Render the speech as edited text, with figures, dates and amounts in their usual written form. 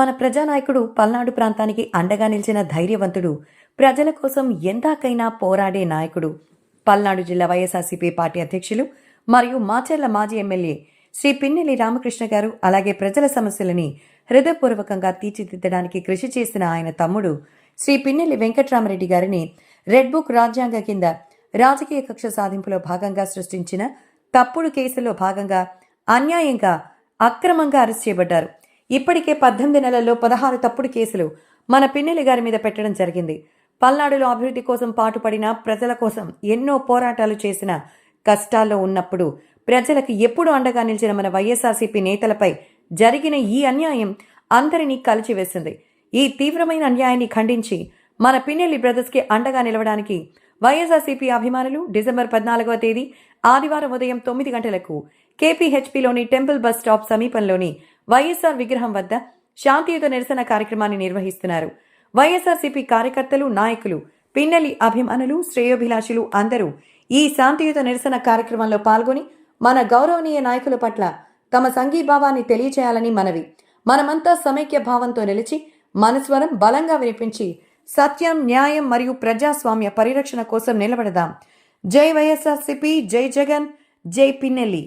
మన ప్రజానాయకుడు పల్నాడు ప్రాంతానికి అండగా నిలిచిన ధైర్యవంతుడు, ప్రజల కోసం ఎందాకైనా పోరాడే నాయకుడు. పల్నాడు జిల్లా వైఎస్ఆర్సీపీ పార్టీ అధ్యక్షులు మరియు మాచర్ల మాజీ ఎమ్మెల్యే శ్రీ పిన్నెల్లి రామకృష్ణ గారు, అలాగే ప్రజల సమస్యలని హృదయపూర్వకంగా తీర్చిదిద్దడానికి కృషి చేసిన ఆయన తమ్ముడు శ్రీ పిన్నెల్లి వెంకట్రామరెడ్డి గారిని రెడ్ బుక్ రాజ్యాంగ కింద రాజకీయ కక్ష సాధింపులో భాగంగా సృష్టించిన తప్పుడు కేసులో భాగంగా అన్యాయంగా అక్రమంగా అరెస్ట్ చేయబడ్డారు. ఇప్పటికే 18 నెలల్లో 16 తప్పుడు కేసులు మన పిన్నెల్లి గారి మీద పెట్టడం జరిగింది. పల్నాడులో అభివృద్ధి కోసం పాటుపడిన, ప్రజల కోసం ఎన్నో పోరాటాలు చేసిన, కష్టాల్లో ఉన్నప్పుడు ప్రజలకు ఎప్పుడూ అండగా నిలిచిన మన వైఎస్ఆర్సీపీ నేతలపై జరిగిన ఈ అన్యాయం అందరినీ కలిచివేసింది. ఈ తీవ్రమైన అన్యాయాన్ని ఖండించి మన పిన్నెల్లి బ్రదర్స్కి అండగా నిలవడానికి వైఎస్ఆర్సీపీ అభిమానులు డిసెంబర్ 14వ తేదీ ఆదివారం ఉదయం 9 గంటలకు కేపీహెచ్పీలోని టెంపుల్ బస్ స్టాప్ సమీపంలోని వైఎస్ఆర్ విగ్రహం వద్ద శాంతియుత నిరసన కార్యక్రమాన్ని నిర్వహిస్తున్నారు. వైఎస్ఆర్సీపీ కార్యకర్తలు, నాయకులు, పిన్నెల్లి అభిమానులు, శ్రేయోభిలాషులు అందరూ ఈ శాంతియుత నిరసన కార్యక్రమంలో పాల్గొని మన గౌరవనీయ నాయకుల పట్ల తమ సంఘీభావాన్ని తెలియచేయాలని మనవి. మనమంతా సమైక్య భావంతో నిలిచి మన స్వరం బలంగా వినిపించి సత్యం, న్యాయం మరియు ప్రజాస్వామ్య పరిరక్షణ కోసం నిలబడదాం. జై వైఎస్ఆర్సీపీ, జై జగన్, జై పిన్నెల్లి.